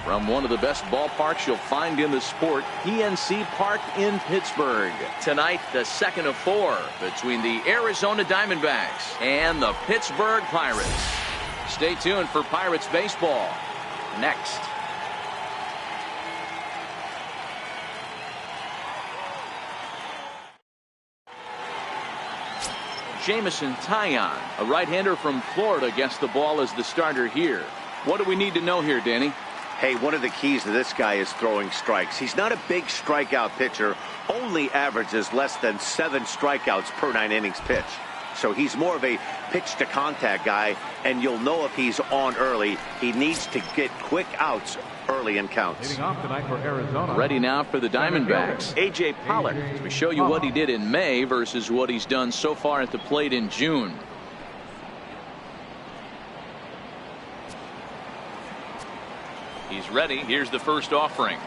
From one of the best ballparks you'll find in the sport, PNC Park in Pittsburgh. Tonight, the second of 4 between the Arizona Diamondbacks and the Pittsburgh Pirates. Stay tuned for Pirates baseball next. Jameson Taillon, a right-hander from Florida, gets the ball as the starter here. What do we need to know here, Danny? Hey, one of the keys to this guy is throwing strikes. He's not a big strikeout pitcher, only averages less than 7 strikeouts per 9 innings pitched. So he's more of a pitch-to-contact guy, and you'll know if he's on early. He needs to get quick outs early in counts. Leading off tonight for Arizona. Ready now for the Diamondbacks, A.J. Pollock, as we show you what he did in May versus what he's done so far at the plate in June. He's ready. Here's the first offering.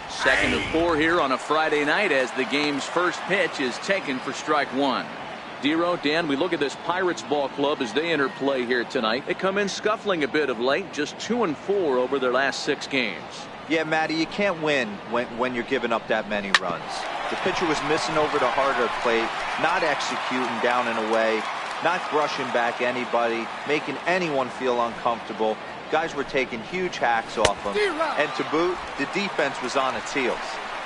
Second of 4 here on a Friday night as the game's first pitch is taken for strike 1. Dero, Dan, we look at this Pirates ball club as they enter play here tonight. They come in scuffling a bit of late, just 2-4 over their last 6 games. Yeah, Matty, you can't win when you're giving up that many runs. The pitcher was missing over the heart of the plate, not executing down and away, not brushing back anybody, making anyone feel uncomfortable. Guys were taking huge hacks off him, and to boot, the defense was on its heels.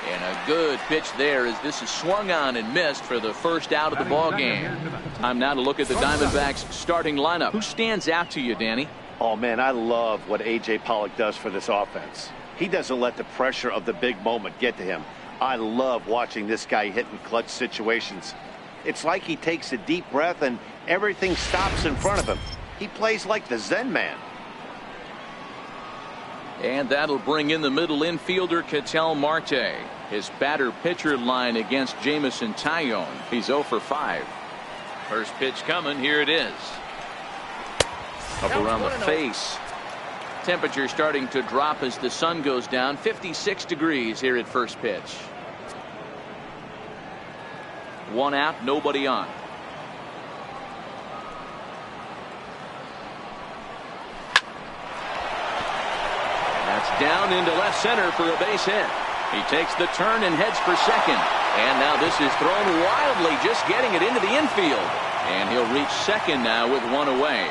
And a good pitch there as this is swung on and missed for the first out of the ball game. Time now to look at the Diamondbacks starting lineup. Who stands out to you, Danny? Oh, man, I love what A.J. Pollock does for this offense. He doesn't let the pressure of the big moment get to him. I love watching this guy hit in clutch situations. It's like he takes a deep breath and everything stops in front of him. He plays like the Zen man. And that'll bring in the middle infielder Ketel Marte. His batter-pitcher line against Jameson Taillon. He's 0 for 5. First pitch coming. Here it is. Up around the face. Temperature starting to drop as the sun goes down. 56 degrees here at first pitch. 1 out, nobody on. That's down into left center for a base hit. He takes the turn and heads for second. And now this is thrown wildly, just getting it into the infield. And he'll reach second now with 1 away.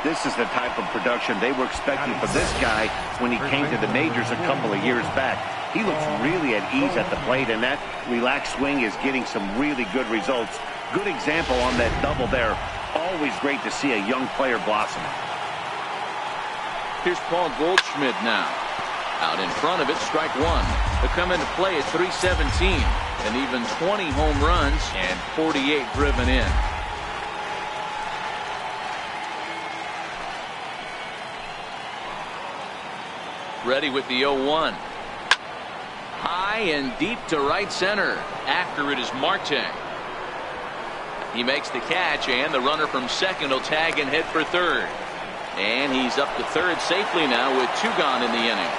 This is the type of production they were expecting from this guy when he came to the majors a couple of years back. He looks really at ease at the plate, and that relaxed swing is getting some really good results. Good example on that double there. Always great to see a young player blossom. Here's Paul Goldschmidt now. Out in front of it, strike 1. To come into play at 317, and even 20 home runs and 48 driven in. Ready with the 0-1. High and deep to right center. After it is Marte. He makes the catch, and the runner from second will tag and head for third. And he's up to third safely now with 2 gone in the inning.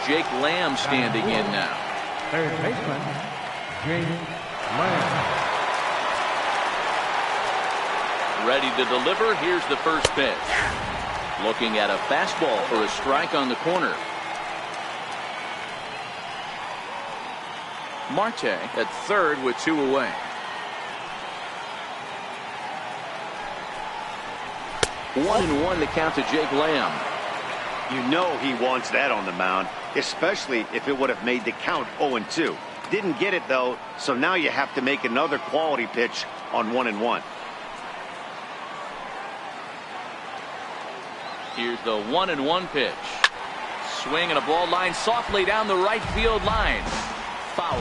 Jake Lamb standing in now. Third baseman, Jake Lamb. Ready to deliver. Here's the first pitch. Looking at a fastball for a strike on the corner. Marte at third with 2 away. One and one to count to Jake Lamb. You know he wants that on the mound, especially if it would have made the count 0-2. Didn't get it, though, so now you have to make another quality pitch on 1-1. Here's the 1-1 pitch. Swing and a ball line softly down the right field line. Foul.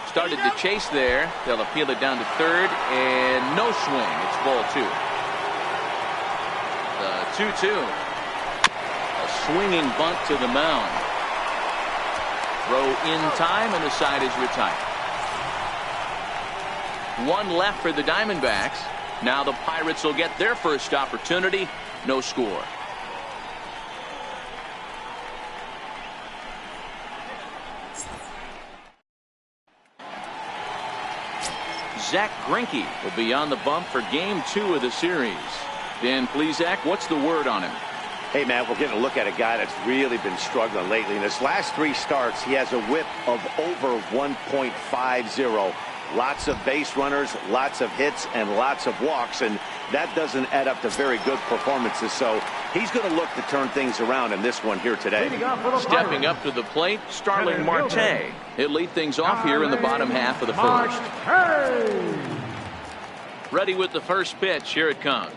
Started to chase there. They'll appeal it down to third, and no swing. It's ball 2. The 2-2. A swinging bunt to the mound. Throw in time, and the side is retired. 1 left for the Diamondbacks. Now the Pirates will get their first opportunity. No score. Zach Greinke will be on the bump for game 2 of the series. Dan Plesac, what's the word on him? Hey, Matt, we're getting a look at a guy that's really been struggling lately. In his last 3 starts, he has a whip of over 1.50. Lots of base runners, lots of hits, and lots of walks, and that doesn't add up to very good performances. So he's going to look to turn things around in this one here today. Stepping up to the plate, Starling Marte. He'll lead things off here in the bottom half of the first. Ready with the first pitch. Here it comes.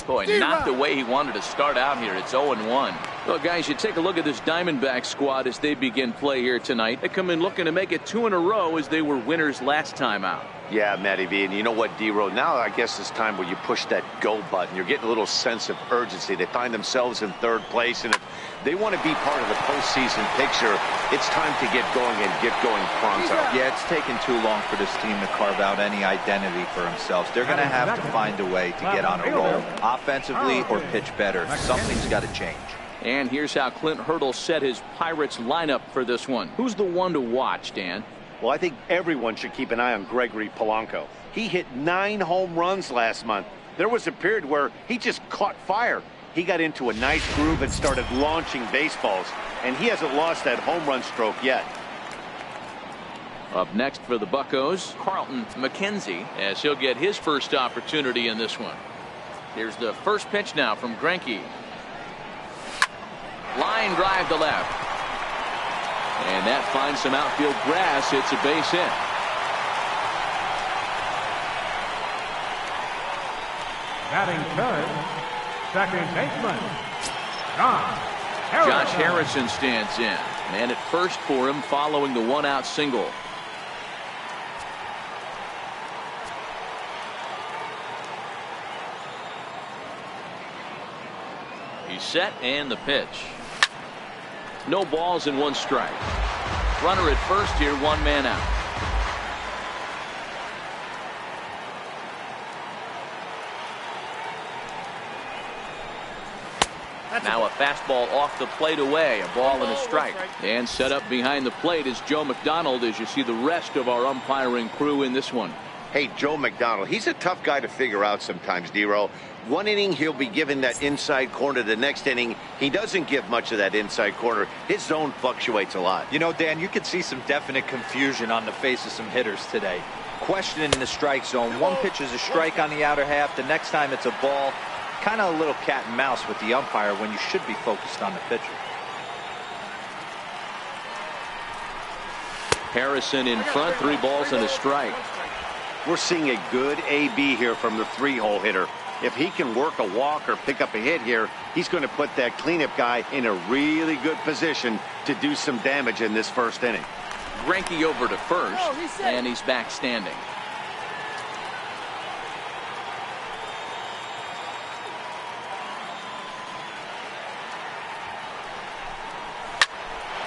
Boy, not the way he wanted to start out here. It's 0-1. Well, guys, you take a look at this Diamondbacks squad as they begin play here tonight. They come in looking to make it 2 in a row as they were winners last time out. Yeah, Matty V, and you know what, D-Row, now I guess it's time where you push that go button. You're getting a little sense of urgency. They find themselves in 3rd place, and if they want to be part of the postseason picture, it's time to get going and get going pronto. Yeah, it's taken too long for this team to carve out any identity for themselves. They're going to have to find a way to get on a roll, offensively or pitch better. Something's got to change. And here's how Clint Hurdle set his Pirates lineup for this one. Who's the one to watch, Dan? Well, I think everyone should keep an eye on Gregory Polanco. He hit 9 home runs last month. There was a period where he just caught fire. He got into a nice groove and started launching baseballs, and he hasn't lost that home run stroke yet. Up next for the Buccos, Carlton McKenzie, as he'll get his first opportunity in this one. Here's the first pitch now from Greinke. Line drive to left. And that finds some outfield grass. It's a base hit. Batting third, second baseman, Josh Harrison stands in. Man at first for him following the 1-out single. He's set and the pitch. No balls and 1 strike. Runner at first here, 1 man out. Now a fastball off the plate away, a ball and a strike. And set up behind the plate is Joe McDonald as you see the rest of our umpiring crew in this one. Hey, Joe McDonald, he's a tough guy to figure out sometimes, D-Row. 1 inning, he'll be given that inside corner. The next inning, he doesn't give much of that inside corner. His zone fluctuates a lot. You know, Dan, you could see some definite confusion on the face of some hitters today. Questioning the strike zone. One pitch is a strike on the outer half. The next time it's a ball. Kind of a little cat and mouse with the umpire when you should be focused on the pitcher. Harrison in front, 3 balls and a strike. We're seeing a good AB here from the 3-hole hitter. If he can work a walk or pick up a hit here, he's going to put that cleanup guy in a really good position to do some damage in this first inning. Greinke over to first, and he's back standing.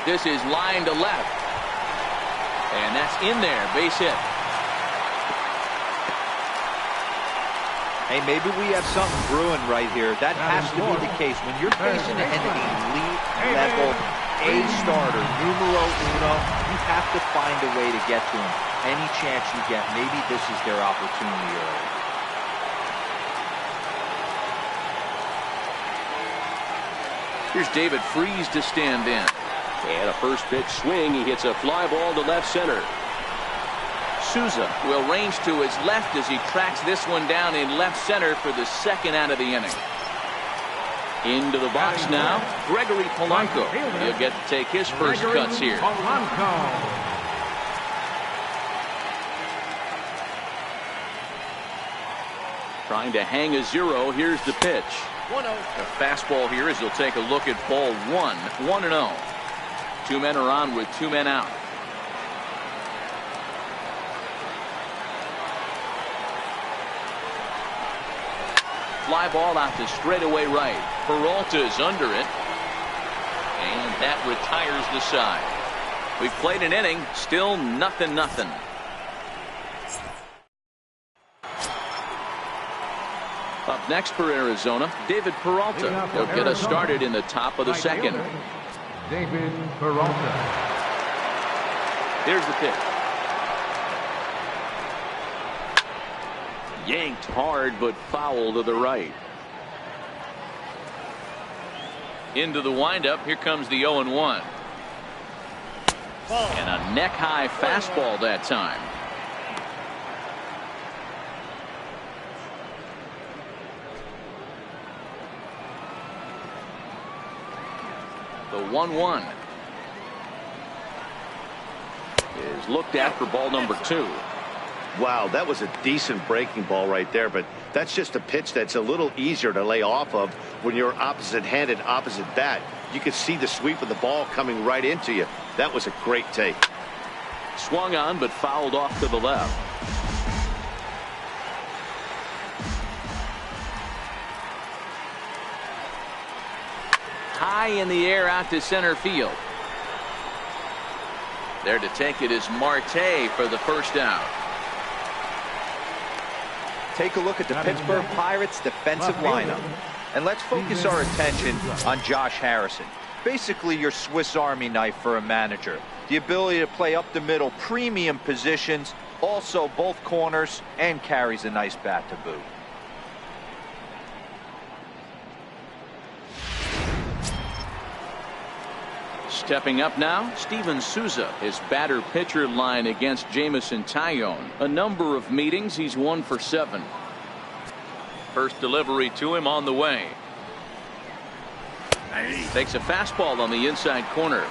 This is line to left. And that's in there, base hit. Hey, maybe we have something brewing right here. That has to be the case. When you're facing an elite level A starter, numero uno, you have to find a way to get to him. Any chance you get, maybe this is their opportunity early. Here's David Freese to stand in. And a first pitch swing. He hits a fly ball to left center. Souza will range to his left as he tracks this one down in left center for the 2nd out of the inning. Into the box now, Gregory Polanco. He'll get to take his first cuts here. Trying to hang a 0. Here's the pitch. A fastball here as he'll take a look at ball 1. 1-0. 2 men are on with 2 men out. Fly ball out to straightaway right. Peralta's under it. And that retires the side. We've played an inning, still 0-0. Up next for Arizona, David Peralta. He'll get us started in the top of the 2nd. David Peralta. Here's the pitch. Yanked hard, but foul to the right. Into the windup. Here comes the 0-1. And a neck-high fastball that time. The 1-1 is looked at for ball number 2. Wow, that was a decent breaking ball right there, but that's just a pitch that's a little easier to lay off of when you're opposite-handed, opposite bat. You could see the sweep of the ball coming right into you. That was a great take. Swung on, but fouled off to the left. High in the air out to center field. There to take it is Marte for the first out. Take a look at the Pittsburgh Pirates defensive lineup. And let's focus our attention on Josh Harrison. Basically your Swiss Army knife for a manager. The ability to play up the middle, premium positions, also both corners, and carries a nice bat to boot. Stepping up now, Steven Souza, his batter-pitcher line against Jameson Taillon. A number of meetings, he's 1 for 7. First delivery to him on the way. Takes a fastball on the inside corner.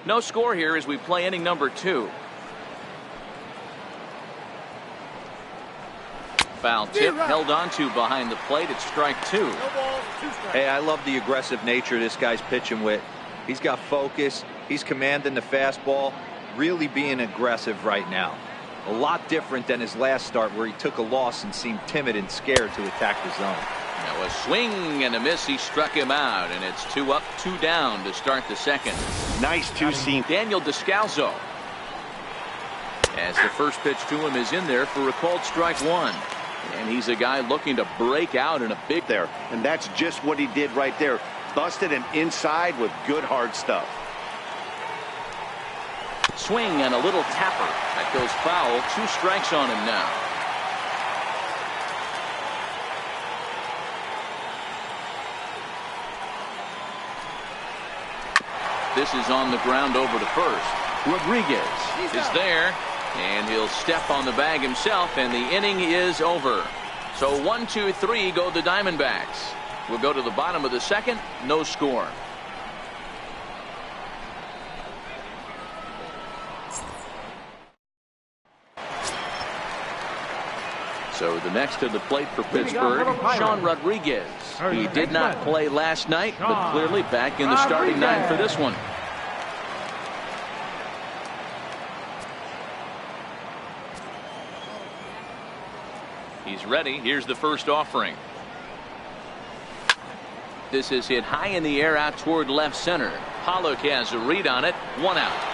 No score here as we play inning number 2. Foul tip held onto behind the plate at strike 2. Hey, I love the aggressive nature this guy's pitching with. He's got focus. He's commanding the fastball. Really being aggressive right now. A lot different than his last start where he took a loss and seemed timid and scared to attack the zone. Now a swing and a miss. He struck him out, and it's 2 up, 2 down to start the second. Nice two-seam. Daniel Descalzo, as the first pitch to him is in there for a called strike 1. And he's a guy looking to break out in a big there. And that's just what he did right there. Busted him inside with good hard stuff. swing and a little tapper. That goes foul. 2 strikes on him now. This is on the ground over to first. Rodriguez is there, and he'll step on the bag himself, and the inning is over. So 1, 2, 3 go the Diamondbacks. We'll go to the bottom of the second. No score. So the next to the plate for Pittsburgh, Sean Rodriguez. He did not play last night, but clearly back in the starting 9 for this one. He's ready. Here's the first offering. This is hit high in the air out toward left center. Pollock has a read on it. 1 out.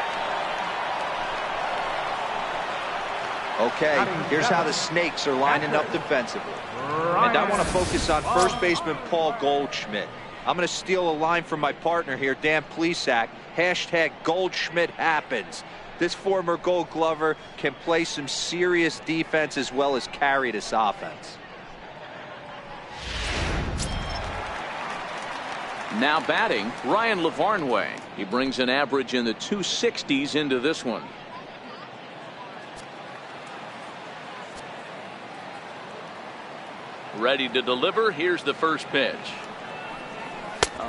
Okay, here's how the Snakes are lining up defensively. And I want to focus on first baseman Paul Goldschmidt. I'm going to steal a line from my partner here, Dan Plesac. Hashtag Goldschmidt happens. This former Gold Glover can play some serious defense as well as carry this offense. Now batting, Ryan Lavarnway. He brings an average in the 260s into this one. Ready to deliver. Here's the first pitch.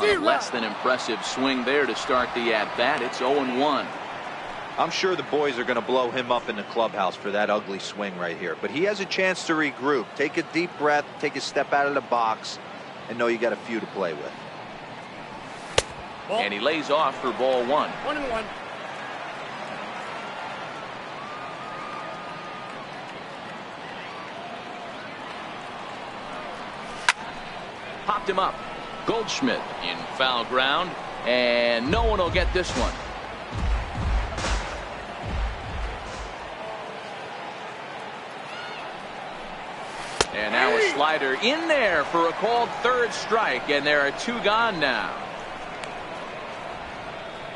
Less than impressive swing there to start the at-bat. It's 0-1. I'm sure the boys are going to blow him up in the clubhouse for that ugly swing right here. But he has a chance to regroup. Take a deep breath, take a step out of the box, and know you got a few to play with. And he lays off for ball 1. 1-1. Popped him up. Goldschmidt in foul ground, and no one will get this one. And now a slider in there for a called third strike, and there are 2 gone now.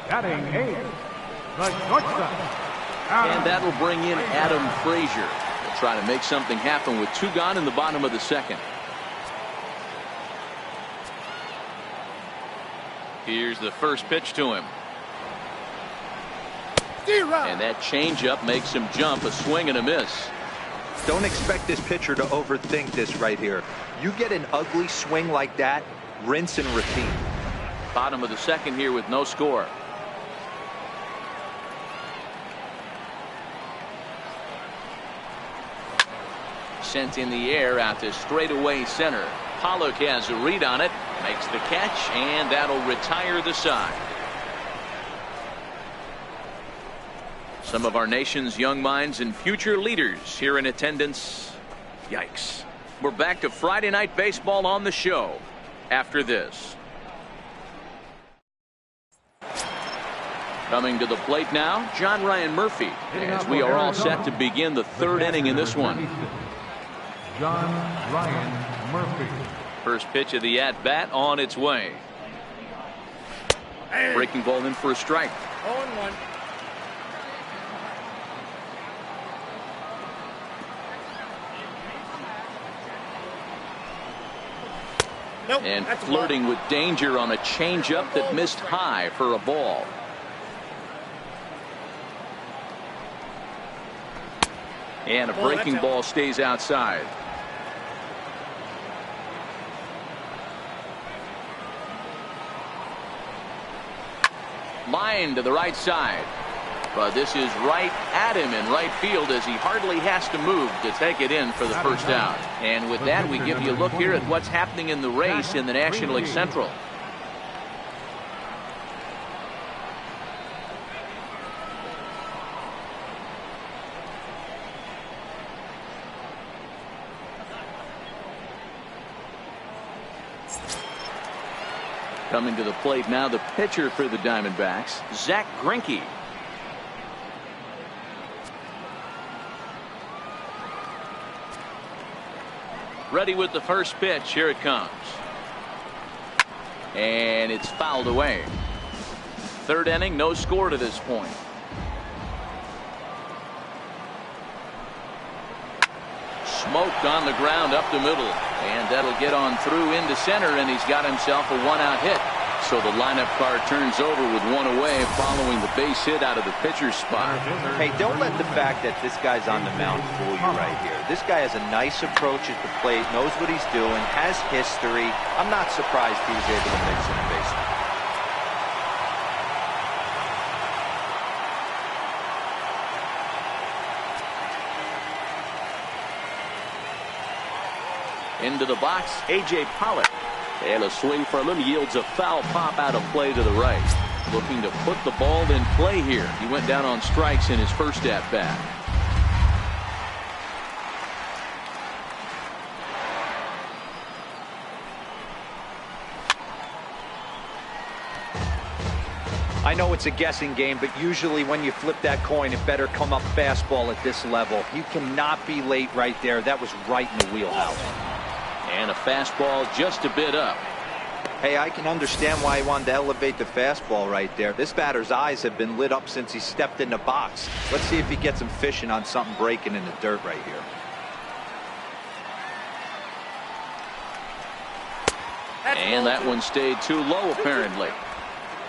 Batting 8, the shortstop. And that'll bring in Adam Frazier. They'll try to make something happen with 2 gone in the bottom of the second. Here's the first pitch to him. And that changeup makes him jump. A swing and a miss. Don't expect this pitcher to overthink this right here. You get an ugly swing like that, rinse and repeat. Bottom of the second here with no score. Sent in the air out to straightaway center. Pollock has a read on it, makes the catch, and that'll retire the side. Some of our nation's young minds and future leaders here in attendance. Yikes. We're back to Friday Night Baseball on the show after this. Coming to the plate now, John Ryan Murphy, as we are all set to begin the 3rd inning in this one. John Ryan Murphy. First pitch of the at-bat on its way. Breaking ball in for a strike. 0-1. Nope, And flirting with danger on a changeup that missed high for a ball. And a breaking ball stays outside. Line to the right side. But this is right at him in right field as he hardly has to move to take it in for the first out. And with that, we give you a look here at what's happening in the race in the National League Central. Coming to the plate now, the pitcher for the Diamondbacks, Zach Greinke. Ready with the first pitch. Here it comes. And it's fouled away. 3rd inning, no score to this point. Smoked on the ground up the middle. And that'll get on through into center, and he's got himself a 1-out hit. So the lineup card turns over with 1 away following the base hit out of the pitcher's spot. Hey, don't let the fact that this guy's on the mound fool you right here. This guy has a nice approach at the plate, knows what he's doing, has history. I'm not surprised he was able to mix in a base hit. Into the box, A.J. Pollock. And a swing from him yields a foul pop out of play to the right. Looking to put the ball in play here. He went down on strikes in his first at-bat. I know it's a guessing game, but usually when you flip that coin, it better come up fastball at this level. You cannot be late right there. That was right in the wheelhouse. And a fastball just a bit up. Hey, I can understand why he wanted to elevate the fastball right there. This batter's eyes have been lit up since he stepped in the box. Let's see if he gets him fishing on something breaking in the dirt right here. And that one stayed too low apparently.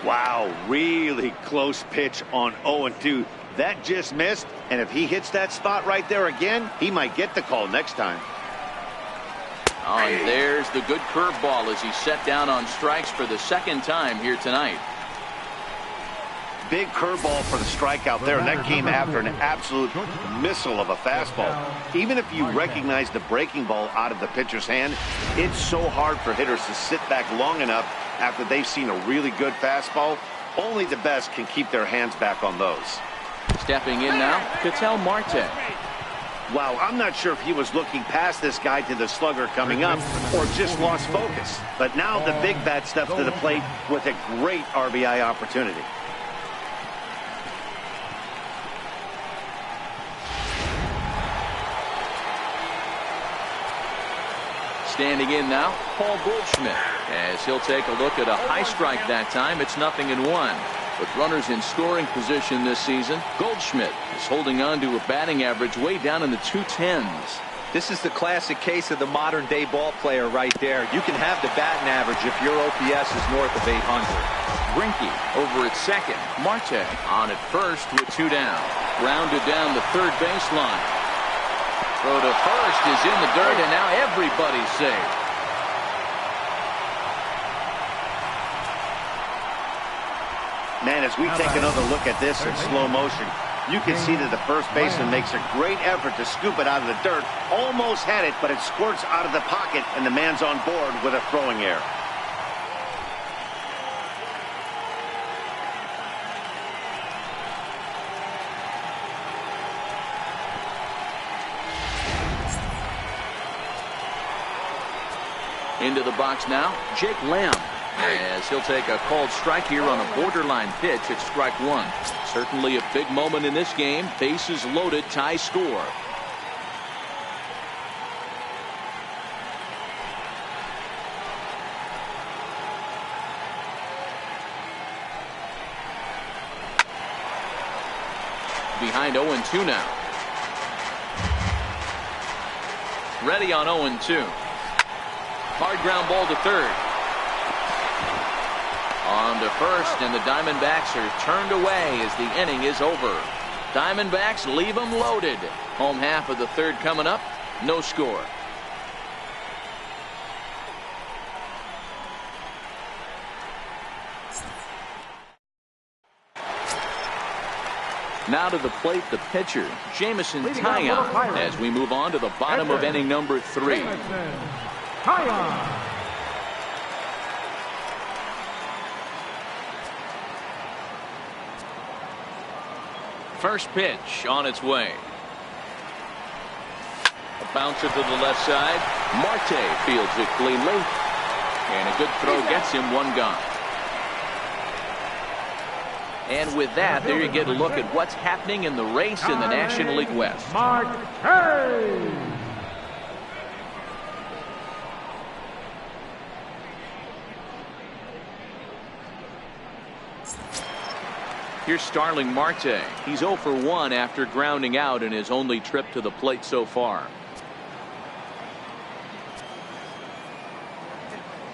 Wow, really close pitch on 0-2. That just missed, and if he hits that spot right there again, he might get the call next time. Oh, and there's the good curveball as he set down on strikes for the 2nd time here tonight. Big curveball for the strikeout there, and that came after an absolute missile of a fastball. Even if you recognize the breaking ball out of the pitcher's hand, it's so hard for hitters to sit back long enough after they've seen a really good fastball. Only the best can keep their hands back on those. Stepping in now, Ketel Marte. Wow, I'm not sure if he was looking past this guy to the slugger coming up or just lost focus. But now the big bat steps to the plate with a great RBI opportunity. Standing in now, Paul Goldschmidt, as he'll take a look at a high strike that time. It's 0-1. With runners in scoring position this season, Goldschmidt is holding on to a batting average way down in the 210s. This is the classic case of the modern-day ball player right there. You can have the batting average if your OPS is north of 800. Greinke over at second. Marte on at first with 2 down. Grounded down the third baseline. Throw to first is in the dirt, and now everybody's safe. Man, as we take another look at this in slow motion, you can see that the first baseman makes a great effort to scoop it out of the dirt. Almost had it, but it squirts out of the pocket, and the man's on board with a throwing error. Into the box now, Jake Lamb, as he'll take a called strike here on a borderline pitch at strike 1. Certainly a big moment in this game. Bases loaded, tie score. Behind 0-2 now. Ready on 0-2. Hard ground ball to third. On to first, and the Diamondbacks are turned away as the inning is over. Diamondbacks leave them loaded. Home half of the third coming up. No score. Now to the plate, the pitcher, Jameson Taillon, as we move on to the bottom of inning number 3. First pitch on its way. A bouncer to the left side. Marte fields it cleanly. And a good throw gets him 1 gone. And with that, there you get a look at what's happening in the race in the National League West. Here's Starling Marte. He's 0 for 1 after grounding out in his only trip to the plate so far.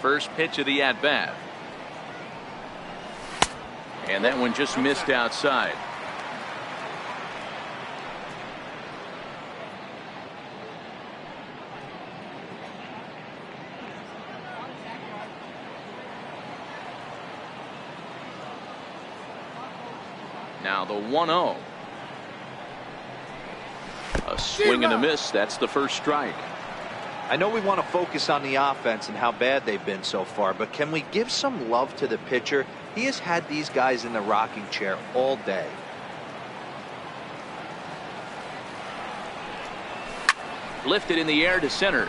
First pitch of the at-bat. And that one just missed outside. Now the 1-0. A swing and a miss. That's the first strike. I know we want to focus on the offense and how bad they've been so far, but can we give some love to the pitcher? He has had these guys in the rocking chair all day. Lifted in the air to center.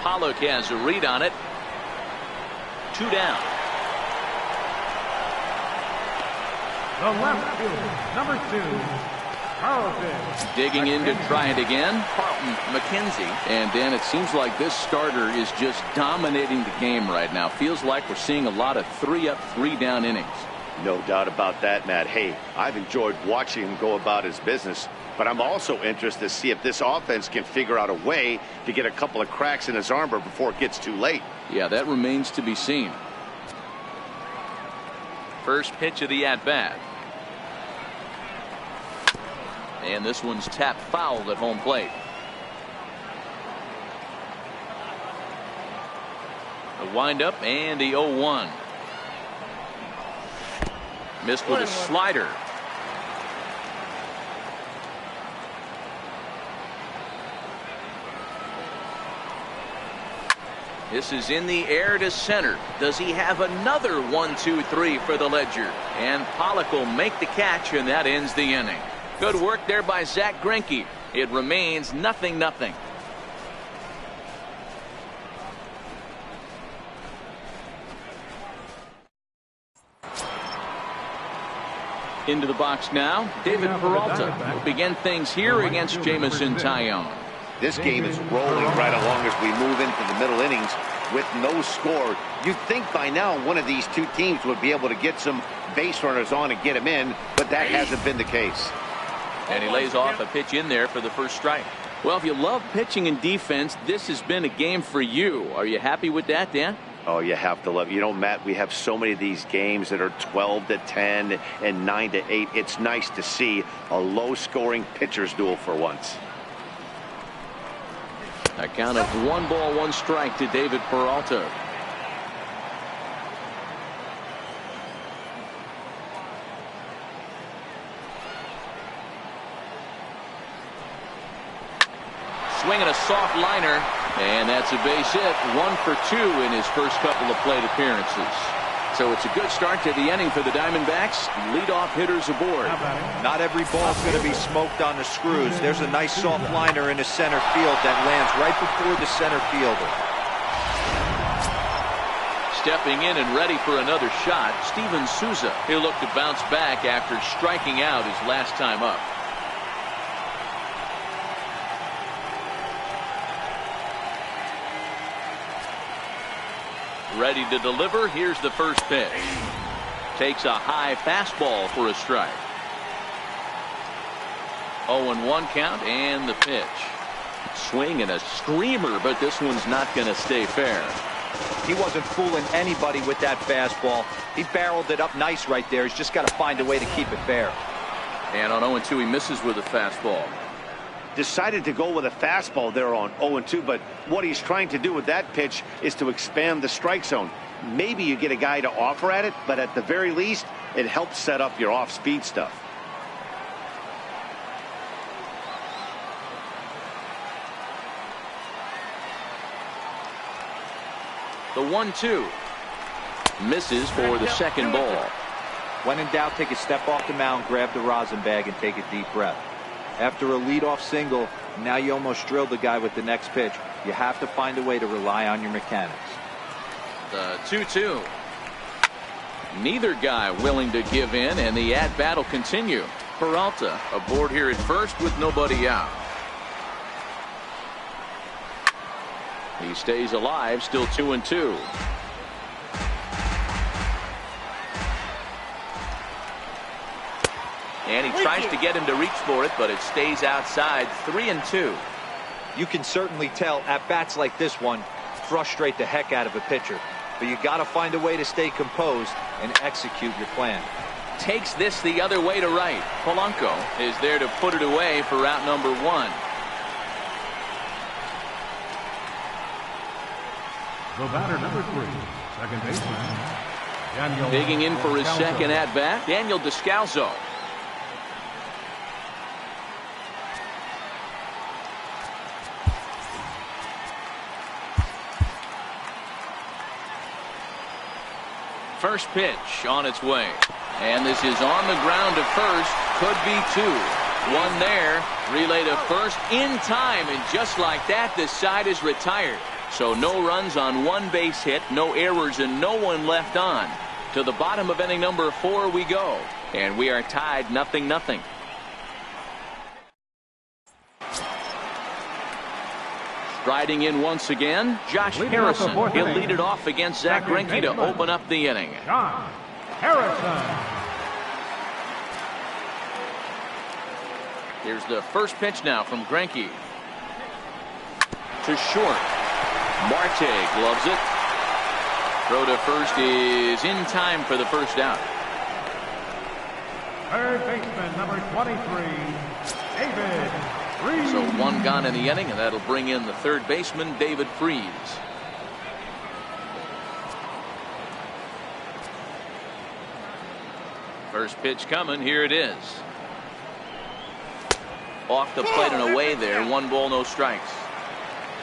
Pollock has a read on it. 2 down. The left fielder, number 2, Carlton. Digging in to try it again, Carlton McKenzie. And Dan, it seems like this starter is just dominating the game right now. Feels like we're seeing a lot of 3-up, 3-down innings. No doubt about that, Matt. Hey, I've enjoyed watching him go about his business, but I'm also interested to see if this offense can figure out a way to get a couple of cracks in his armor before it gets too late. Yeah, that remains to be seen. First pitch of the at-bat. And this one's tapped foul at home plate. The windup and the 0-1. Missed with a slider. This is in the air to center. Does he have another 1-2-3 for the Ledger? And Pollock will make the catch, and that ends the inning. Good work there by Zach Greinke. It remains 0-0. Into the box now, David Peralta will begin things here against Jameson Taillon. This game is rolling right along as we move into the middle innings. with no score. You'd think by now one of these two teams would be able to get some base runners on and get them in, but that hasn't been the case. And he lays off a pitch in there for the first strike. Well, if you love pitching and defense, this has been a game for you. Are you happy with that, Dan? Oh, you have to love it. You know, Matt, we have so many of these games that are 12-10 and 9-8. It's nice to see a low-scoring pitcher's duel for once. A count of 1 ball, 1 strike to David Peralta. Swinging a soft liner, and that's a base hit. 1 for 2 in his first couple of plate appearances. So it's a good start to the inning for the Diamondbacks. Leadoff hitters aboard. Not every ball's going to be smoked on the screws. There's a nice soft liner in the center field that lands right before the center fielder. Stepping in and ready for another shot, Steven Souza. He'll look to bounce back after striking out his last time up. Ready to deliver. Here's the first pitch. Takes a high fastball for a strike. 0-1 count and the pitch. Swing and a screamer, but this one's not going to stay fair. He wasn't fooling anybody with that fastball. He barreled it up nice right there. He's just got to find a way to keep it fair. And on 0-2 he misses with a fastball. Decided to go with a fastball there on 0-2, but what he's trying to do with that pitch is to expand the strike zone. Maybe you get a guy to offer at it, but at the very least it helps set up your off-speed stuff. The 1-2 misses for the second ball. When in doubt, take a step off the mound, grab the rosin bag, and take a deep breath. After a leadoff single, now you almost drilled the guy with the next pitch. You have to find a way to rely on your mechanics. The 2-2. Neither guy willing to give in, and the at-bat will continue. Peralta aboard here at first with nobody out. He stays alive, still 2-2. And he tries to get him to reach for it, but it stays outside. 3-2. You can certainly tell at bats like this one frustrate the heck out of a pitcher, but you got to find a way to stay composed and execute your plan. Takes this the other way to right. Polanco is there to put it away for out number 1. The batter, number 3, second baseman, Daniel. Digging in for his Descalso. second at bat, Daniel Descalso. First pitch on its way. And this is on the ground to first. Could be 2. 1 there. Relay to first in time. And just like that, the side is retired. So no runs on 1 base hit, no errors, and no one left on. To the bottom of inning number 4 we go. And we are tied 0-0. Striding in once again, Josh Harrison. He'll lead it off against Zach Greinke to open up the inning. Josh Harrison. Here's the first pitch now from Greinke. To short. Marte gloves it. Throw to first is in time for the first out. Third baseman, number 23, David Freese. So 1 gone in the inning, and that'll bring in the third baseman, David Freese. First pitch coming. Here it is. Off the plate and away there. 1 ball, no strikes.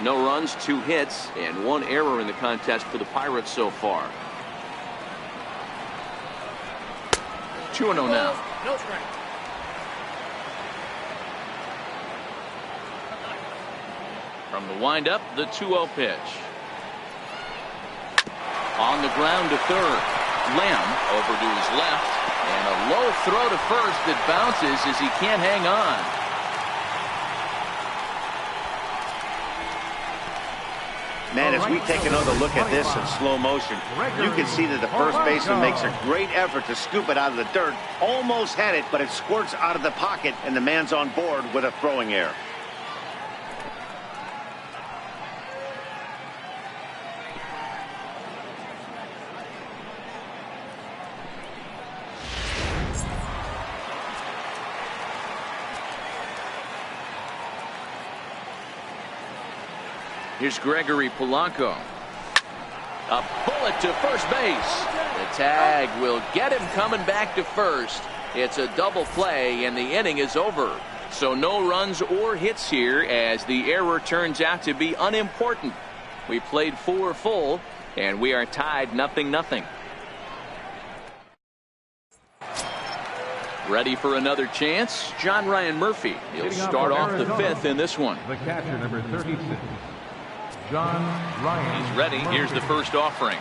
No runs, 2 hits, and 1 error in the contest for the Pirates so far. 2-0 now. No strike. From the windup, the 2-0 pitch. On the ground to third. Lamb over to his left, and a low throw to first that bounces as he can't hang on. Man, as we take another look at this in slow motion, you can see that the first baseman makes a great effort to scoop it out of the dirt. Almost had it, but it squirts out of the pocket, and the man's on board with a throwing error. Here's Gregory Polanco. A bullet to first base. The tag will get him coming back to first. It's a double play, and the inning is over. So no runs or hits here, as the error turns out to be unimportant. We played 4 full, and we are tied 0-0. Ready for another chance? John Ryan Murphy. He'll start off the 5th in this one. The catcher, number 36. John Ryan. He's ready. Murphy. Here's the first offering.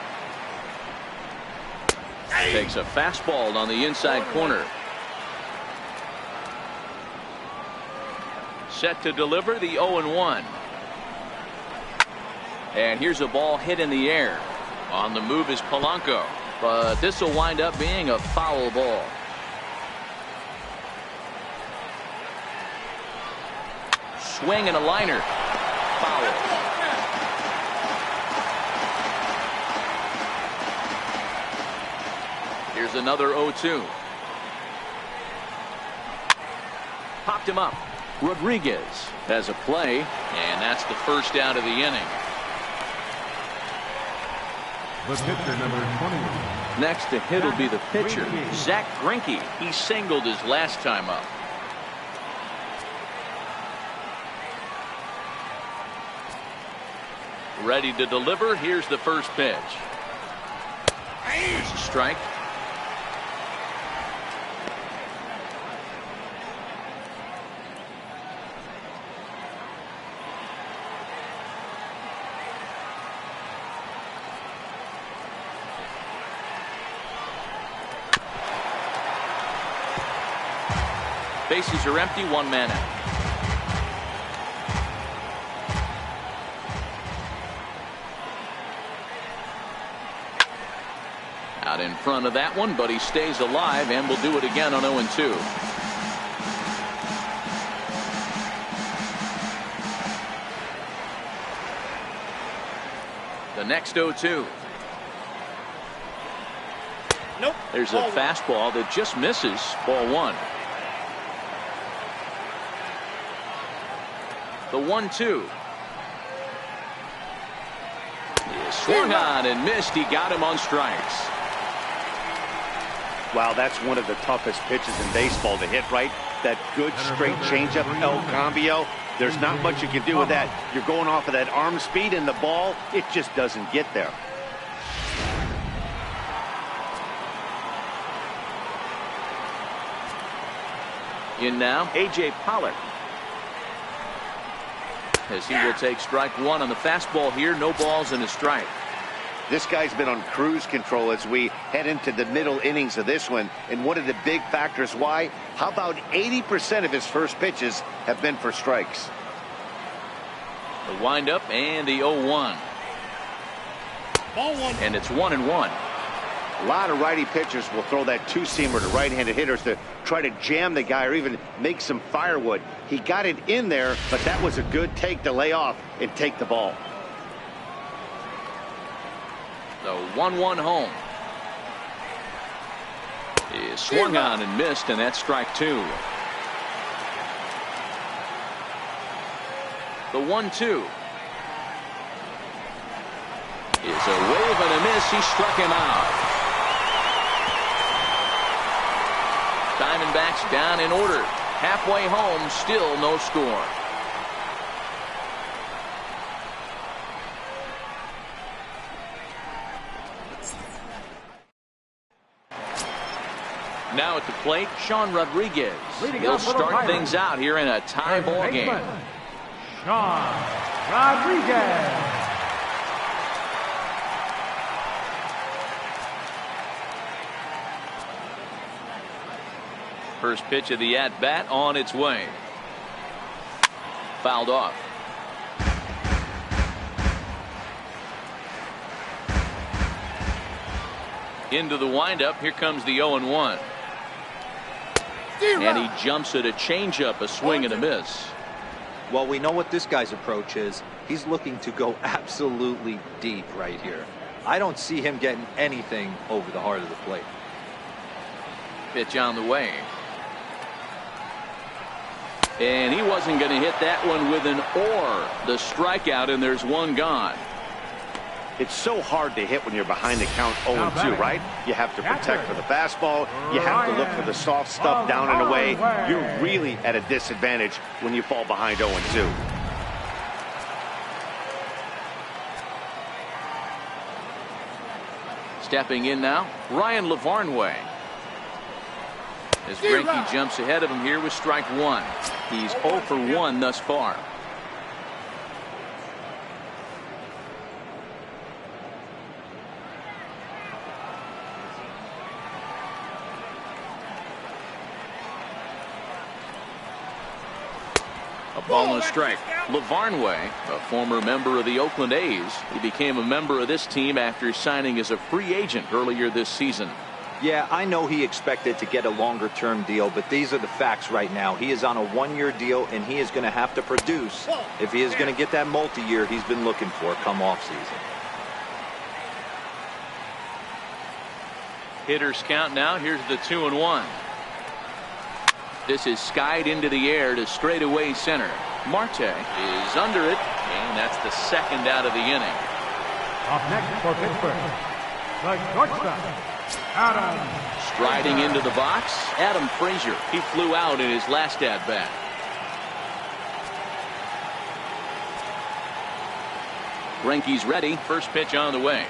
Takes a fastball on the inside corner. Set to deliver the 0-1. And here's a ball hit in the air. On the move is Polanco, but this will wind up being a foul ball. Swing and a liner. Foul. Here's another 0-2. Popped him up. Rodriguez has a play, and that's the first out of the inning. The pitcher, number 21. Next to hit will be the pitcher, Zach Greinke. He singled his last time up. Ready to deliver. Here's the first pitch. Here's a strike. Bases are empty, 1 man out. Out in front of that one, but he stays alive and will do it again on 0-2. The next 0-2. Nope. There's a fastball that just misses. Ball 1. The 1-2. He swung on and missed. He got him on strikes. Wow, that's one of the toughest pitches in baseball to hit, right? That good straight changeup, El Cambio. There's not much you can do with that. You're going off of that arm speed, and the ball, it just doesn't get there. In now, A.J. Pollock. As he will take strike 1 on the fastball here. No balls and a strike. This guy's been on cruise control as we head into the middle innings of this one. And one of the big factors why, how about 80% of his first pitches have been for strikes? The windup and the 0-1. Ball 1. And it's 1-1. A lot of righty pitchers will throw that two-seamer to right-handed hitters to try to jam the guy or even make some firewood. He got it in there, but that was a good take to lay off and take the ball. The 1-1 home. He swung on and missed, and that's strike 2. The 1-2. Is a wave and a miss. He struck him out. Diamondbacks down in order. Halfway home, still no score. Now at the plate, Sean Rodriguez. He'll start things out here in a tie ball game. Sean Rodriguez. First pitch of the at-bat on its way. Fouled off. Into the windup. Here comes the 0-1. And he jumps at a changeup, a swing and a miss. Well, we know what this guy's approach is. He's looking to go absolutely deep right here. I don't see him getting anything over the heart of the plate. Pitch on the way. And he wasn't going to hit that one with an or. The strikeout, and there's one gone. It's so hard to hit when you're behind the count 0-2, right? You have to protect for the fastball. You have to look for the soft stuff down and away. You're really at a disadvantage when you fall behind 0-2. Stepping in now, Ryan Lavarnway. As Greinke jumps ahead of him here with strike one. He's 0 for 1 thus far. A ball and a strike. Lavarnway, a former member of the Oakland A's. He became a member of this team after signing as a free agent earlier this season. Yeah, I know he expected to get a longer-term deal, but these are the facts right now. He is on a one-year deal, and he is going to have to produce if he is going to get that multi-year he's been looking for come off-season. Hitters count now. Here's the 2-1. This is skied into the air to straightaway center. Marte is under it, and that's the second out of the inning. Up next for Pittsburgh, the shortstop, Adam. Striding into the box, Adam Frazier. He flew out in his last at-bat. Greinke's ready. First pitch on the way.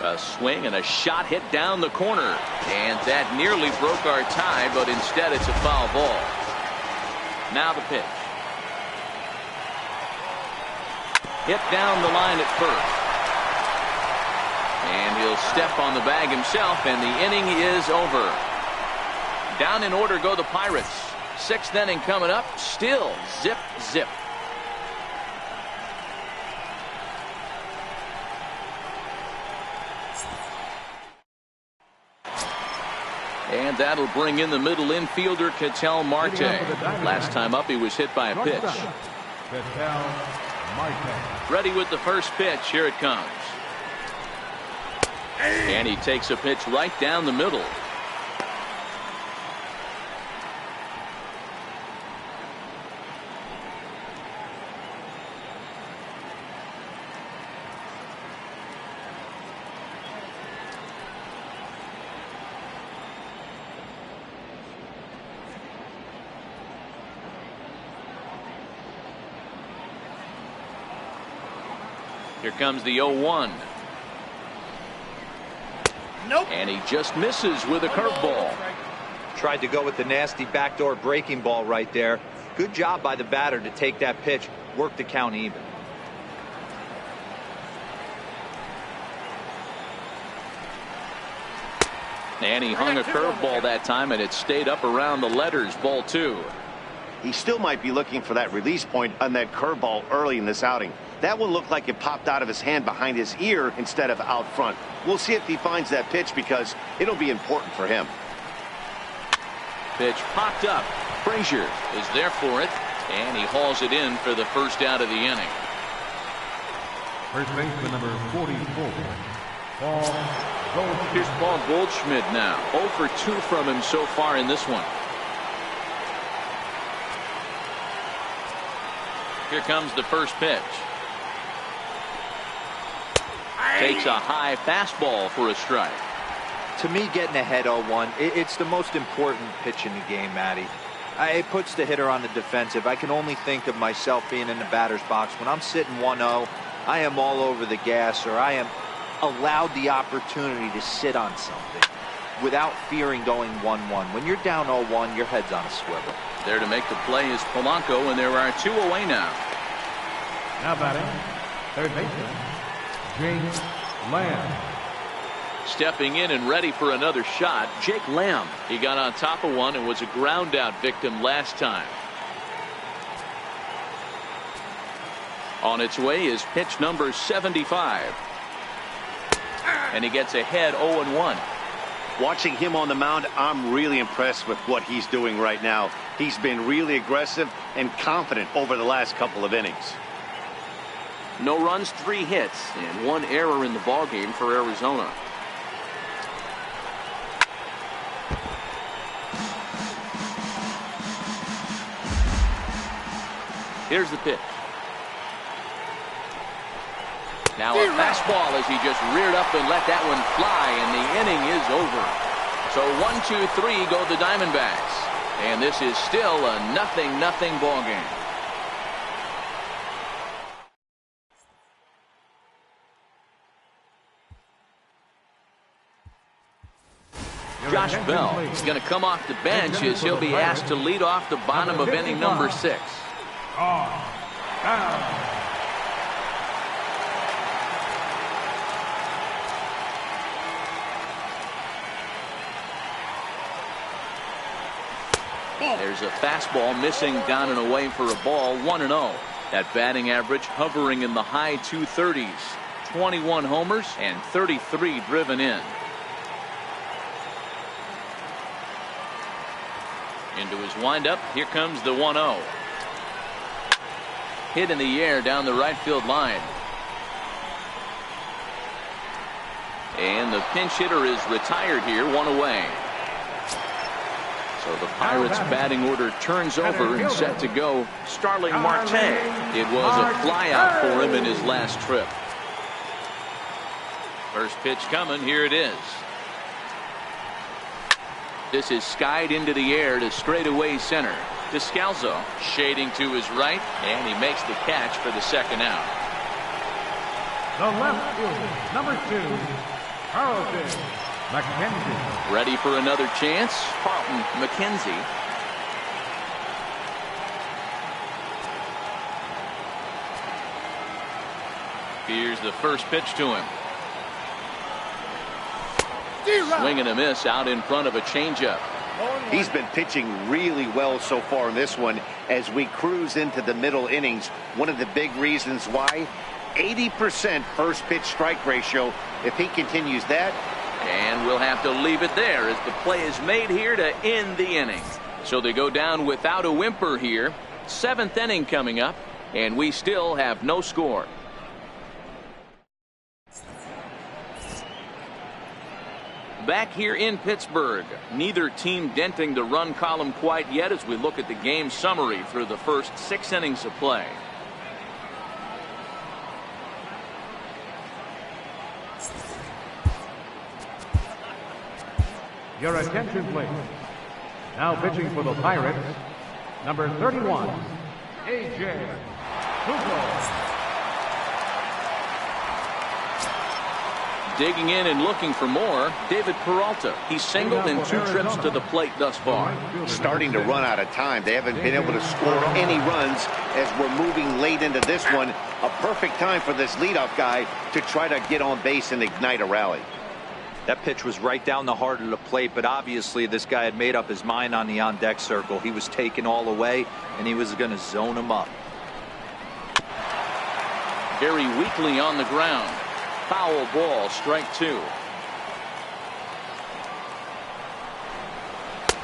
A swing and a shot hit down the corner. And that nearly broke our tie, but instead it's a foul ball. Now the pitch. Hit down the line at first. And he'll step on the bag himself, and the inning is over. Down in order go the Pirates. Sixth inning coming up. Still zip, zip. And that'll bring in the middle infielder, Ketel Marte. Last time up, he was hit by a pitch. Ready with the first pitch. Here it comes. And he takes a pitch right down the middle. Here comes the 0-1. Nope. And he just misses with a curveball. Tried to go with the nasty backdoor breaking ball right there. Good job by the batter to take that pitch, work the count even. And he hung a curveball that time, and it stayed up around the letters. Ball 2. He still might be looking for that release point on that curveball early in this outing. That one looked like it popped out of his hand behind his ear instead of out front. We'll see if he finds that pitch because it'll be important for him. Pitch popped up. Frazier is there for it, and he hauls it in for the first out of the inning. First baseman number 44, Paul Goldschmidt. Here's Paul Goldschmidt now. 0 for 2 from him so far in this one. Here comes the first pitch. Takes a high fastball for a strike. To me, getting ahead 0-1, it's the most important pitch in the game, Matty. It puts the hitter on the defensive. I can only think of myself being in the batter's box. When I'm sitting 1-0, I am all over the gas, or I am allowed the opportunity to sit on something without fearing going 1-1. When you're down 0-1, your head's on a swivel. There to make the play is Polanco, and there are 2 away now. Now batting, third baseman, James Lamb. Stepping in and ready for another shot, Jake Lamb. He got on top of one and was a ground out victim last time. On its way is pitch number 75. and he gets ahead 0-1. Watching him on the mound, I'm really impressed with what he's doing right now. He's been really aggressive and confident over the last couple of innings. No runs, 3 hits, and 1 error in the ballgame for Arizona. Here's the pitch. Now a fastball as he just reared up and let that one fly, and the inning is over. So 1-2-3 go the Diamondbacks. And this is still a 0-0 ball game. Josh Bell is going to come off the bench as he'll be asked to lead off the bottom of inning number 6. There's a fastball missing down and away for a ball. 1-0. That batting average hovering in the high 230s. 21 homers and 33 driven in. Into his windup. Here comes the 1-0. Hit in the air down the right field line. And the pinch hitter is retired here, 1 away. So the Pirates batting order turns over and set to go Starling Marte. It was a flyout for him in his last trip. First pitch coming. Here it is. This is skied into the air to straightaway center. Descalzo shading to his right, and he makes the catch for the second out. The left fielder, number 2, Carlton McKenzie. Ready for another chance. Carlton McKenzie. Here's the first pitch to him. Swing and a miss out in front of a changeup. He's been pitching really well so far in this one as we cruise into the middle innings. One of the big reasons why, 80% first pitch strike ratio. If he continues that. And we'll have to leave it there as the play is made here to end the inning. So they go down without a whimper here. 7th inning coming up, and we still have no score. Back here in Pittsburgh, neither team denting the run column quite yet as we look at the game summary through the first 6 innings of play. Your attention, please. Now pitching for the Pirates, number 31, A.J. Hugo. Digging in and looking for more, David Peralta. He's singled in 2 trips to the plate thus far. Starting to run out of time. They haven't been able to score any runs as we're moving late into this one. A perfect time for this leadoff guy to try to get on base and ignite a rally. That pitch was right down the heart of the plate, but obviously this guy had made up his mind on the on-deck circle. He was taken all the way, and he was going to zone him up. Very weakly on the ground. Foul ball, strike 2.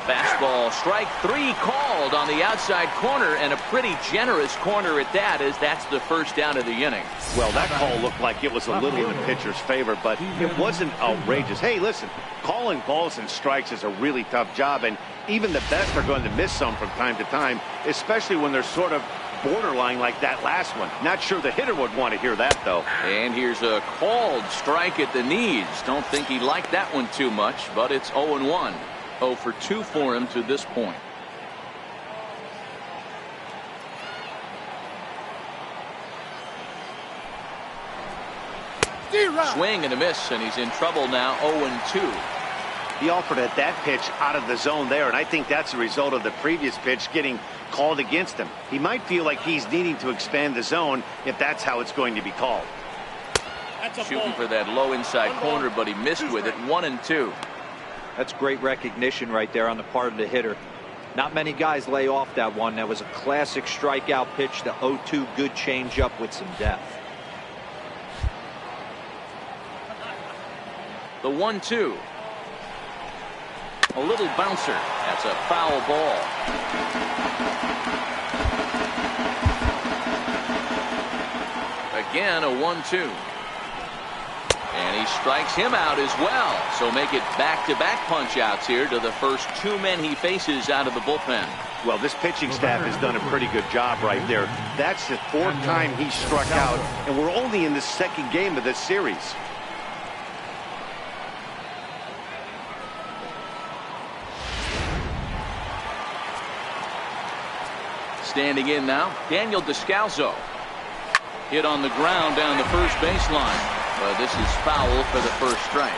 Fastball, strike 3 called on the outside corner, and a pretty generous corner at that, as that's the first down of the inning. Well, that call looked like it was a little in the pitcher's favor, but it wasn't outrageous. Hey, listen, calling balls and strikes is a really tough job, and even the best are going to miss some from time to time, especially when they're sort of borderline like that last one. Not sure the hitter would want to hear that, though. And here's a called strike at the knees. Don't think he liked that one too much, but it's 0-1. 0 for 2 for him to this point. Swing and a miss, and he's in trouble now. 0-2. He offered at that pitch out of the zone there, and I think that's a result of the previous pitch getting called against him. He might feel like he's needing to expand the zone if that's how it's going to be called. Shooting for that low inside corner, but he missed with it. 1-2. That's great recognition right there on the part of the hitter. Not many guys lay off that one. That was a classic strikeout pitch. The 0-2 good changeup with some depth. The 1-2. A little bouncer. That's a foul ball. Again, a 1-2. And he strikes him out as well. So make it back-to-back punch-outs here to the first two men he faces out of the bullpen. Well, this pitching staff has done a pretty good job right there. That's the fourth time he struck out, and we're only in the second game of this series. Standing in now, Daniel Descalso. Hit on the ground down the first baseline. But this is foul for the first strike.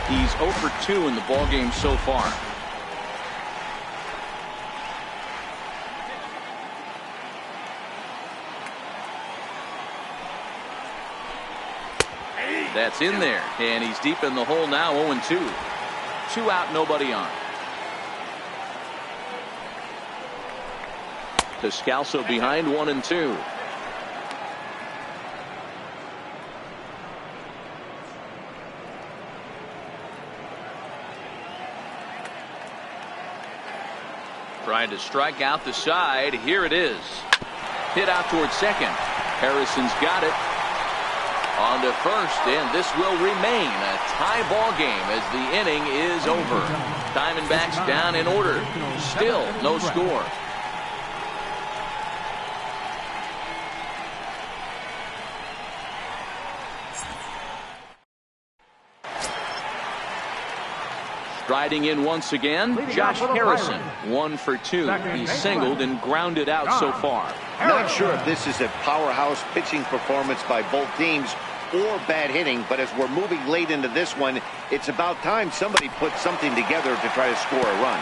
He's 0 for 2 in the ballgame so far. That's in there, and he's deep in the hole now. 0-2. 2 out, nobody on. Descalso behind 1-2. Trying to strike out the side. Here it is. Hit out towards second. Harrison's got it. On to first, and this will remain a tie ball game as the inning is over. Diamondbacks down in order. Still no score. Striding in once again, Josh Harrison, 1 for 2. He's singled and grounded out so far. Not sure if this is a powerhouse pitching performance by both teams or bad hitting, but as we're moving late into this one, it's about time somebody put something together to try to score a run.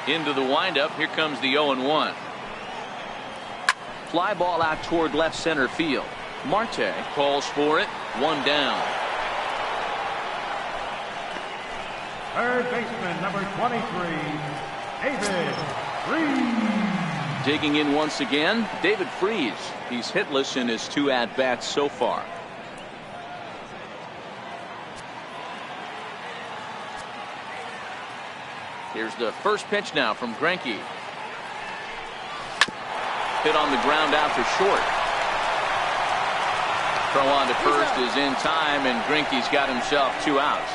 Into the windup, here comes the 0-1. Fly ball out toward left center field. Marte calls for it. 1 down. Third baseman, number 23, David Freese. Digging in once again, David Freese. He's hitless in his 2 at-bats so far. Here's the first pitch now from Greinke. Hit on the ground out for short. Throw on to first is in time, and Greinke's got himself 2 outs.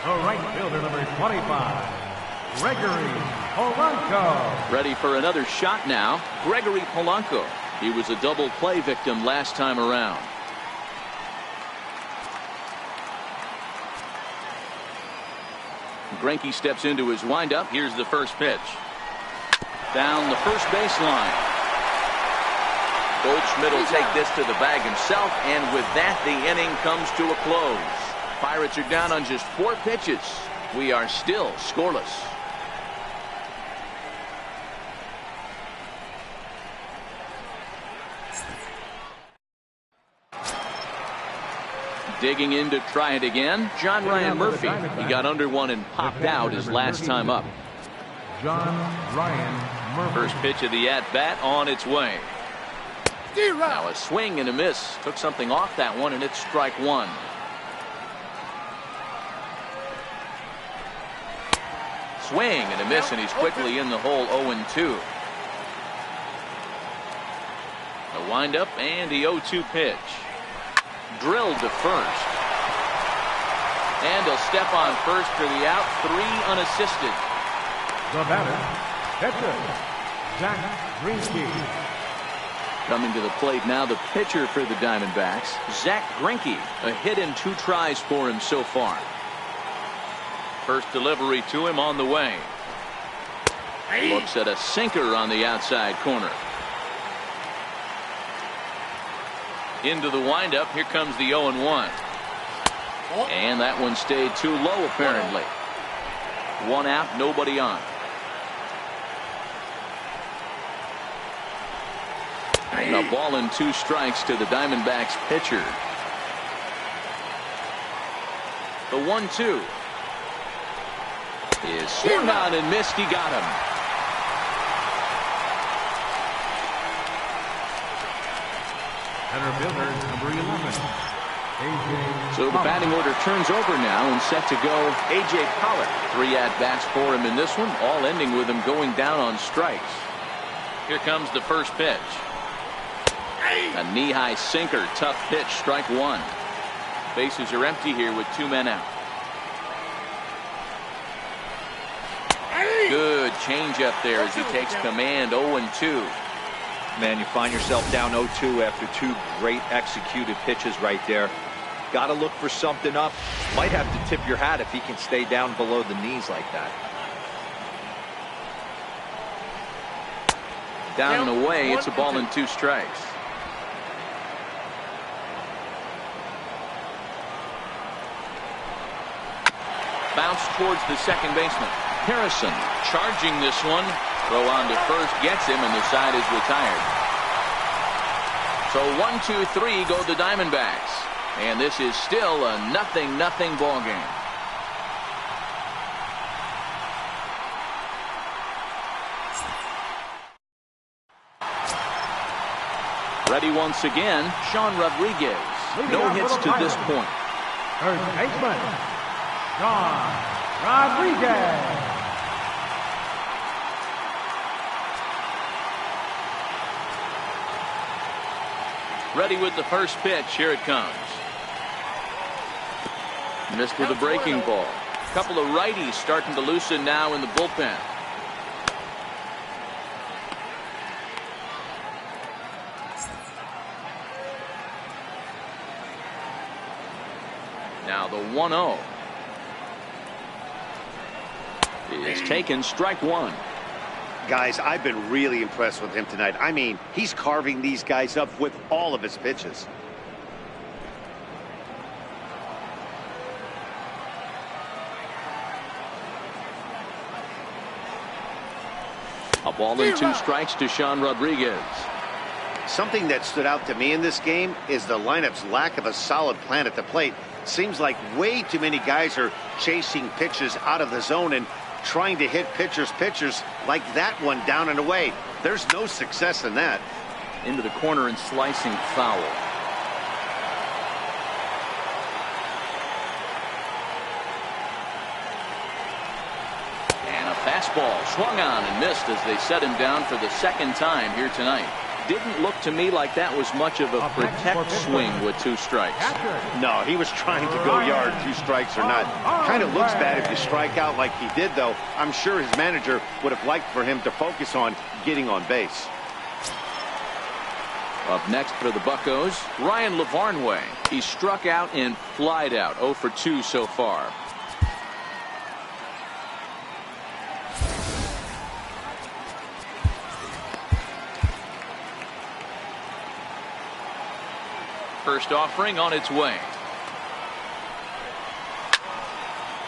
The right fielder, number 25, Gregory Polanco. Ready for another shot now, Gregory Polanco. He was a double play victim last time around. Greinke steps into his windup. Here's the first pitch. Down the first baseline. Goldschmidt will take this to the bag himself, and with that, the inning comes to a close. Pirates are down on just 4 pitches. We are still scoreless. Digging in to try it again, John Ryan Murphy. He got under one and popped out his last time up. John Ryan Murphy. First pitch of the at-bat on its way. Now a swing and a miss. Took something off that one, and it's strike 1. Swing and a miss, and he's quickly in the hole. 0-2. A windup and the 0-2 pitch. Drilled to first. And he'll step on first for the out. 3 unassisted. The batter, pitcher, Zach Greinke. Coming to the plate now, the pitcher for the Diamondbacks, Zach Greinke. A hit in 2 tries for him so far. First delivery to him on the way. Looks at a sinker on the outside corner. Into the windup. Here comes the 0-1. And that one stayed too low, apparently. 1 out, nobody on. And a ball and 2 strikes to the Diamondbacks pitcher. The 1-2 is swung on and missed. He got him. Center fielder, number 11. A.J. So the batting order turns over now and set to go A.J. Pollock. 3 at-bats for him in this one, all ending with him going down on strikes. Here comes the first pitch. A knee-high sinker, tough pitch, strike 1. Bases are empty here with 2 men out. Good changeup there as he takes command. 0-2. Man, you find yourself down 0-2 after 2 great executed pitches right there. Got to look for something up. Might have to tip your hat if he can stay down below the knees like that. Down and away. It's a ball and 2 strikes. Bounce towards the second baseman. Harrison charging this one. Throw on to first gets him, and the side is retired. So 1-2-3 go the Diamondbacks. And this is still a 0-0 ball game. Ready once again, Sean Rodriguez. No hits to this point. First baseman, Sean Rodriguez. Ready with the first pitch. Here it comes. Missed with a breaking ball. A couple of righties starting to loosen now in the bullpen. Now the 1-0 is taken, strike 1. Guys, I've been really impressed with him tonight. I mean, he's carving these guys up with all of his pitches. A ball and 2 strikes to Sean Rodriguez. Something that stood out to me in this game is the lineup's lack of a solid plan at the plate. Seems like way too many guys are chasing pitches out of the zone and trying to hit pitchers like that one down and away. There's no success in that. Into the corner and slicing foul. And a fastball swung on and missed as they set him down for the second time here tonight. Didn't look to me like that was much of a protect swing with 2 strikes. No, he was trying to go yard, 2 strikes or not. Kind of looks bad if you strike out like he did, though. I'm sure his manager would have liked for him to focus on getting on base. Up next for the Buccos, Ryan Lavarnway. He struck out and flied out. 0 for 2 so far. First offering on its way.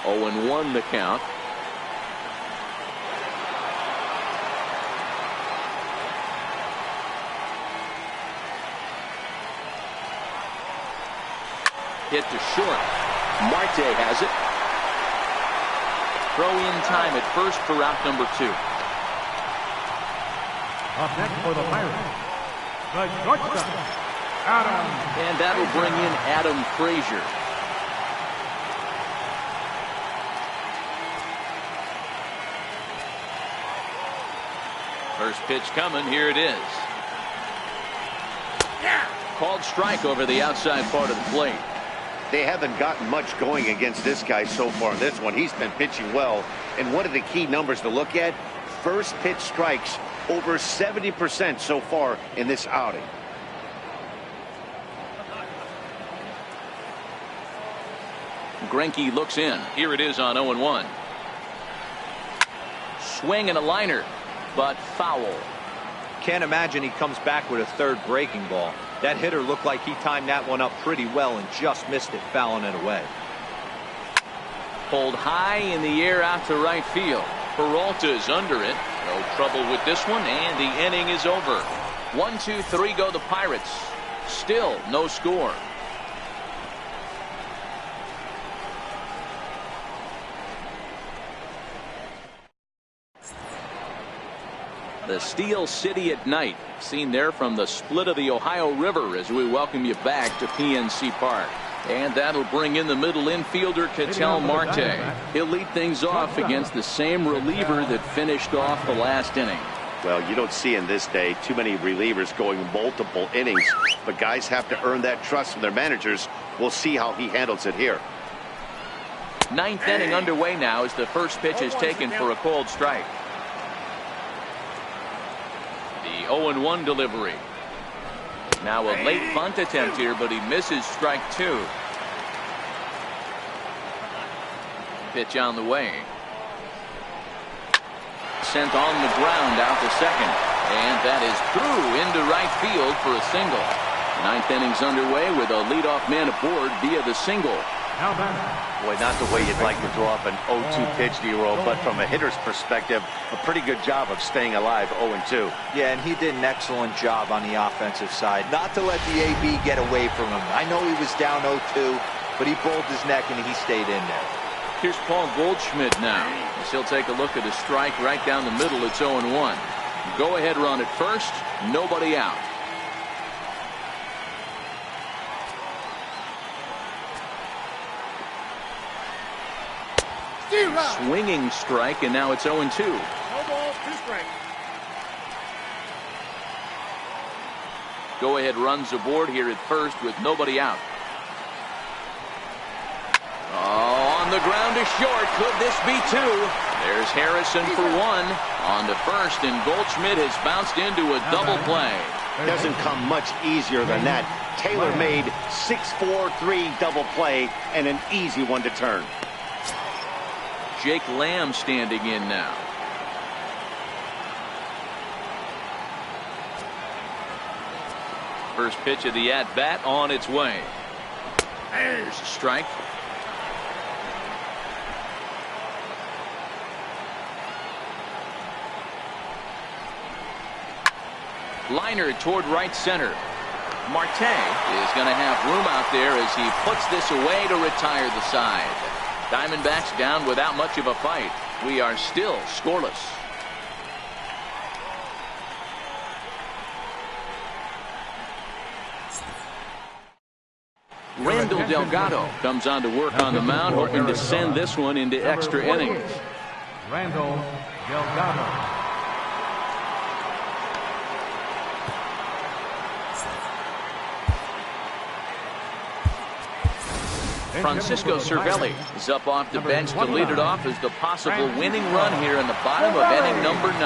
0-1 the count. Hit to short. Marte has it. Throw in time at first for out number 2. Up next for the Pirates, the shortstop, Adam. And that'll bring in Adam Frazier. First pitch coming. Here it is. Called strike over the outside part of the plate. They haven't gotten much going against this guy so far in this one. He's been pitching well. And one of the key numbers to look at, first pitch strikes over 70% so far in this outing. Greinke looks in. Here it is on 0-1. Swing and a liner, but foul. Can't imagine he comes back with a third breaking ball. That hitter looked like he timed that one up pretty well and just missed it, fouling it away. Pulled high in the air out to right field. Peralta's under it. No trouble with this one, and the inning is over. 1-2-3 go the Pirates. Still no score. The Steel City at night, seen there from the split of the Ohio River, as we welcome you back to PNC Park. And that'll bring in the middle infielder, Ketel Marte. He'll lead things off against the same reliever that finished off the last inning. Well, you don't see in this day too many relievers going multiple innings, but guys have to earn that trust from their managers. We'll see how he handles it here. Ninth inning underway now as the first pitch is taken for a cold strike. The 0-1 delivery. Now a late bunt attempt here, but he misses strike two. Pitch on the way. Sent on the ground out to second. And that is through into right field for a single. Ninth inning's underway with a leadoff man aboard via the single. Boy, not the way you'd like to throw up an 0-2 pitch, D-roll, but from a hitter's perspective, a pretty good job of staying alive 0-2. Yeah, and he did an excellent job on the offensive side. Not to let the AB get away from him. I know he was down 0-2, but he bowled his neck and he stayed in there. Here's Paul Goldschmidt now, as he'll take a look at a strike right down the middle. It's 0-1. Go ahead run at first, nobody out. Swinging strike, and now it's 0-2. No balls, 2 strikes. Go ahead runs aboard here at first with nobody out. Oh, on the ground to short. Could this be 2? There's Harrison for 1 on the first, and Goldschmidt has bounced into a double play. Doesn't come much easier than that. Taylor made 6-4-3 double play and an easy one to turn. Jake Lamb standing in now. First pitch of the at-bat on its way. There's a strike. Liner toward right center. Marte is going to have room out there as he puts this away to retire the side. Diamondbacks down without much of a fight. We are still scoreless. Randall Delgado comes on to work on the mound, hoping to send this one into extra innings. Randall Delgado. Francisco Cervelli is up off the bench to lead it off as the possible winning run here in the bottom of inning number 9.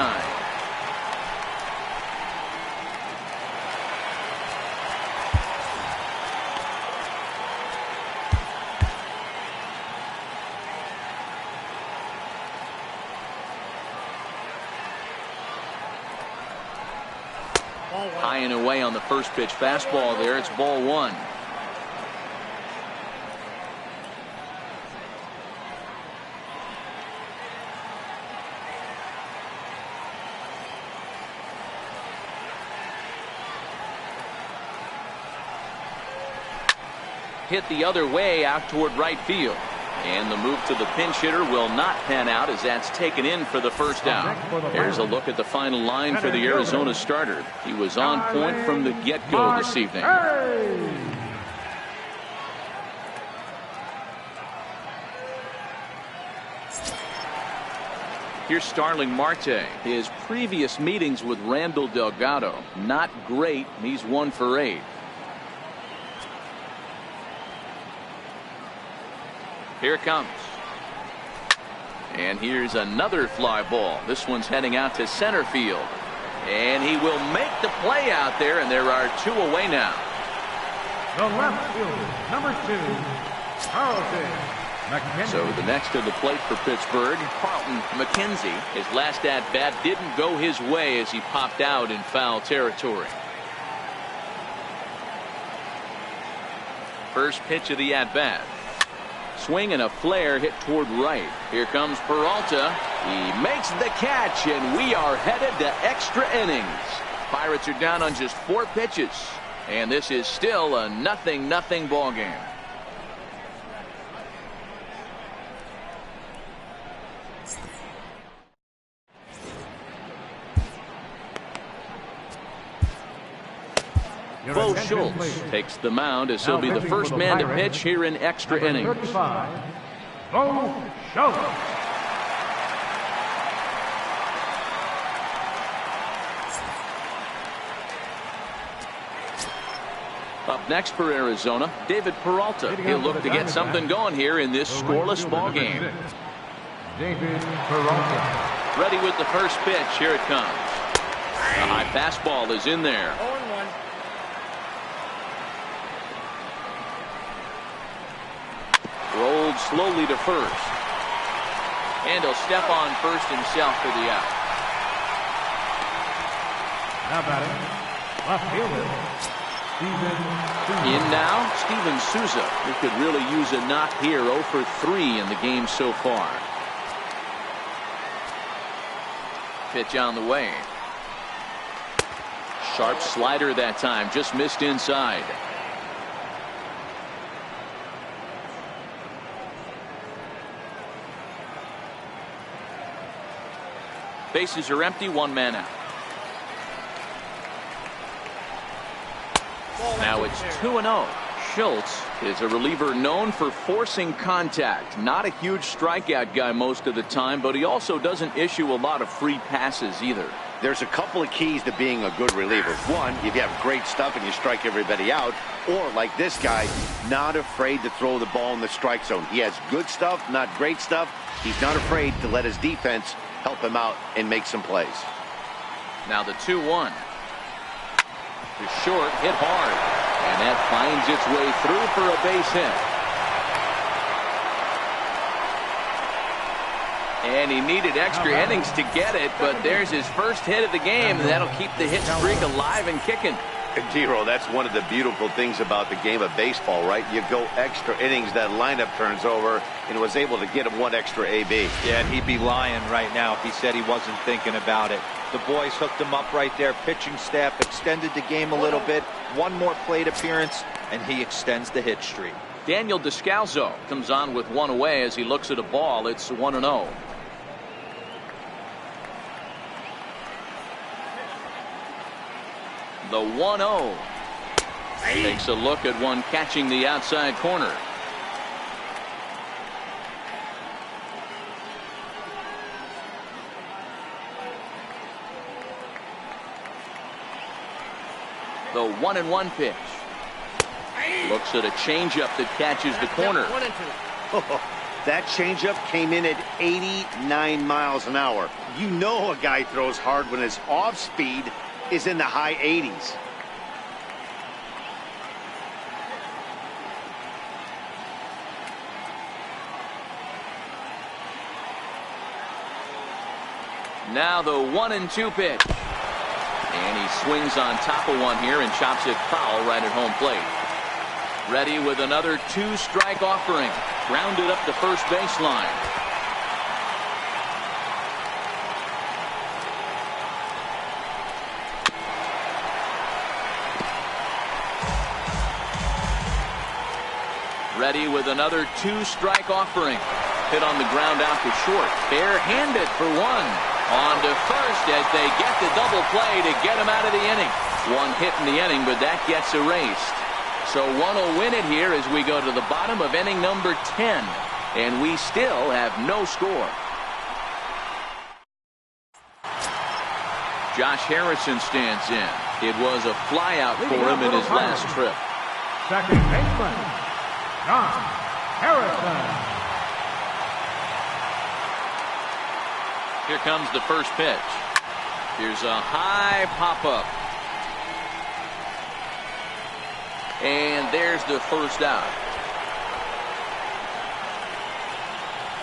High and away on the first pitch fastball there. It's ball 1. Hit the other way out toward right field. And the move to the pinch hitter will not pan out as that's taken in for the first out. Here's a look at the final line for the Arizona starter. He was on point from the get-go this evening. Here's Starling Marte. His previous meetings with Randall Delgado, not great. He's 1 for 8. Here it comes. And here's another fly ball. This one's heading out to center field. And he will make the play out there, and there are 2 away now. The left fielder, number 2, Carlton McKenzie. So the next to the plate for Pittsburgh, Carlton McKenzie. His last at-bat didn't go his way as he popped out in foul territory. First pitch of the at-bat. Swing and a flare hit toward right. Here comes Peralta. He makes the catch, and we are headed to extra innings. Pirates are down on just 4 pitches, and this is still a 0-0 ball game. Bo attention, Schultz please. takes the mound as he'll Now be the pitching first for the man to Pirates, pitch here in extra number innings. 35, Bo Schultz. Up next for Arizona, David Peralta. He'll look to get something going here in this scoreless ball game. David Peralta. Ready with the first pitch. Here it comes. The high fastball is in there. 0-1. Rolled slowly to first. And he'll step on first himself for the out. Now batting, left fielder, Steven Souza. In now, Steven Souza, who could really use a knock here. 0 for 3 in the game so far. Pitch on the way. Sharp slider that time, just missed inside. Bases are empty, one man out. Now it's 2-0. Schultz is a reliever known for forcing contact. Not a huge strikeout guy most of the time, but he also doesn't issue a lot of free passes either. There's a couple of keys to being a good reliever. One, if you have great stuff and you strike everybody out, or like this guy, not afraid to throw the ball in the strike zone. He has good stuff, not great stuff. He's not afraid to let his defense help him out and make some plays. Now the 2-1. To short, hit hard. And that finds its way through for a base hit. And he needed extra innings to get it, but there's his first hit of the game, and that'll keep the hit streak alive and kicking. Dero, that's one of the beautiful things about the game of baseball, right? You go extra innings, that lineup turns over, and was able to get him one extra AB. Yeah, and he'd be lying right now if he said he wasn't thinking about it. The boys hooked him up right there. Pitching staff extended the game a little bit. One more plate appearance, and he extends the hit streak. Daniel Descalzo comes on with one away as he looks at a ball. It's 1-0. The 1-0. Takes a look at one catching the outside corner. The 1-1 pitch. Looks at a changeup that catches the corner. 1-2. That changeup came in at 89 miles an hour. You know a guy throws hard when his off speed is in the high 80s. Now the 1-2 pitch. And he swings on top of one here and chops it foul right at home plate. Ready with another 2-strike offering. Grounded up the first baseline. Ready with another 2-strike offering. Hit on the ground out to short. Bare-handed for one. On to first as they get the double play to get him out of the inning. One hit in the inning, but that gets erased. So one will win it here as we go to the bottom of inning number 10. And we still have no score. Josh Harrison stands in. It was a flyout for him in his last trip. Second baseman, Josh Harrison. Here comes the first pitch. Here's a high pop-up. And there's the first out.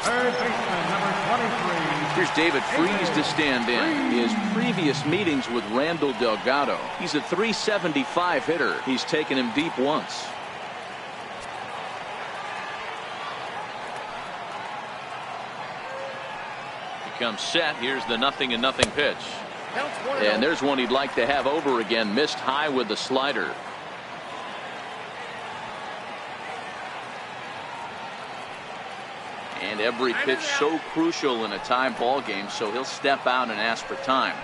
Third baseman, number 23. Here's David Freese to stand in. His previous meetings with Randall Delgado. He's a .375 hitter. He's taken him deep once. Comes set. Here's the 0-0 pitch. And there's one he'd like to have over again. Missed high with the slider. And every pitch so crucial in a tie ball game, so he'll step out and ask for time.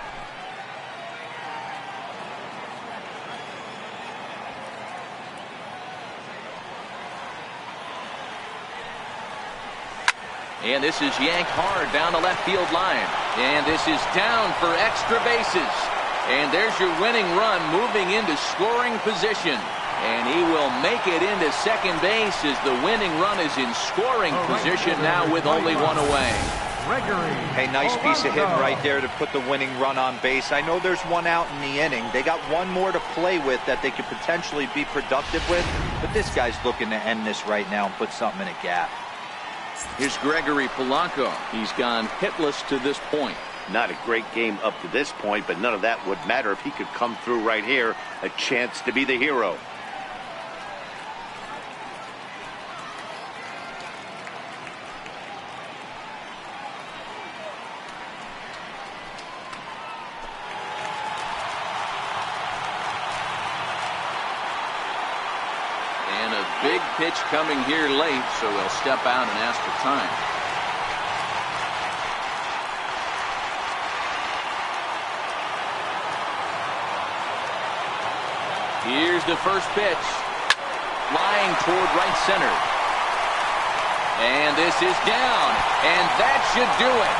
And this is yanked hard down the left field line. And this is down for extra bases. And there's your winning run moving into scoring position. And he will make it into second base as the winning run is in scoring position now with only one away. Hey, nice piece of hitting right there to put the winning run on base. I know there's one out in the inning. They got one more to play with that they could potentially be productive with. But this guy's looking to end this right now and put something in a gap. Here's Gregory Polanco. He's gone hitless to this point. Not a great game up to this point, but none of that would matter if he could come through right here. A chance to be the hero. And a big pitch coming here late, so he'll step out and ask for time. Here's the first pitch. Flying toward right center. And this is down. And that should do it.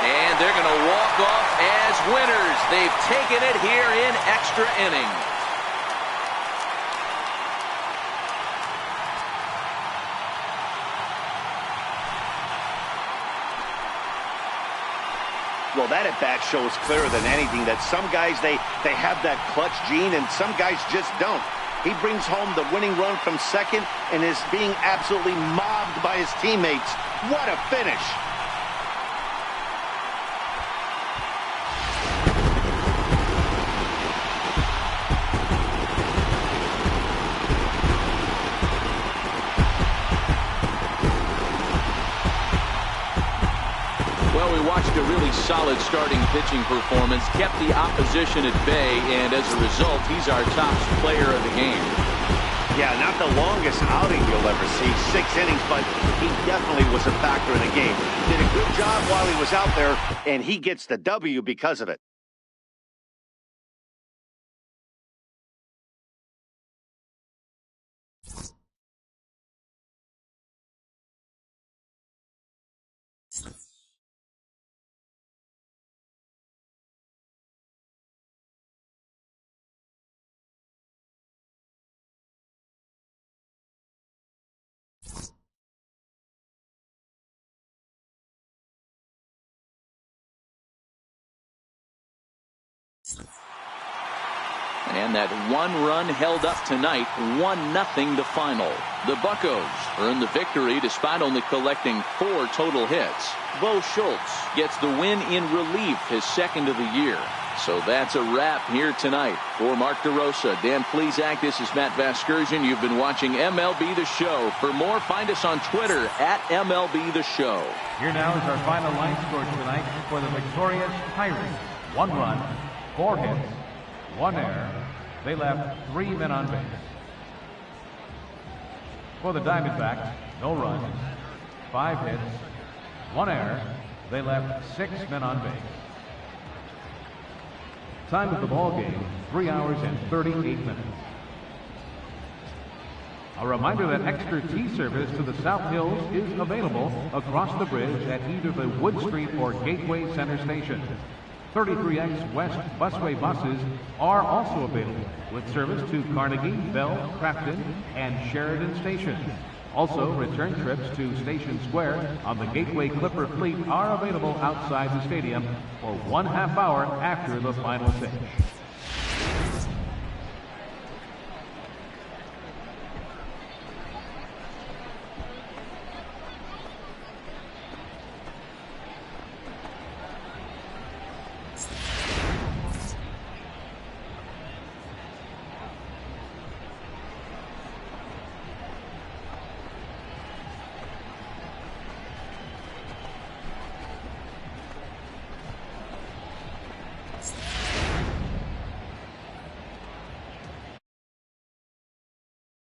And they're going to walk off as winners. They've taken it here in extra innings. Well, that at-bat shows clearer than anything that some guys, they have that clutch gene and some guys just don't. He brings home the winning run from second and is being absolutely mobbed by his teammates. What a finish. Well, we watched a really solid starting pitching performance, kept the opposition at bay, and as a result, he's our top player of the game. Yeah, not the longest outing you'll ever see, 6 innings, but he definitely was a factor in the game. Did a good job while he was out there, and he gets the W because of it. And that one run held up tonight, 1-0 the final. The Buccos earn the victory despite only collecting 4 total hits. Bo Schultz gets the win in relief, his second of the year. So that's a wrap here tonight. For Mark DeRosa, Dan Plesac, this is Matt Vasgersian. You've been watching MLB The Show. For more, find us on Twitter at MLB The Show. Here now is our final line score tonight for the victorious Pirates. 1 run, 4 hits, 1 error. They left 3 men on base. For the Diamondbacks, no runs, 5 hits, 1 error. They left 6 men on base. Time of the ball game, 3 hours and 38 minutes. A reminder that extra tea service to the South Hills is available across the bridge at either the Wood Street or Gateway Center station. 33X West busway buses are also available with service to Carnegie, Bell, Crafton, and Sheridan stations. Also, return trips to Station Square on the Gateway Clipper fleet are available outside the stadium for 1/2 hour after the final pitch.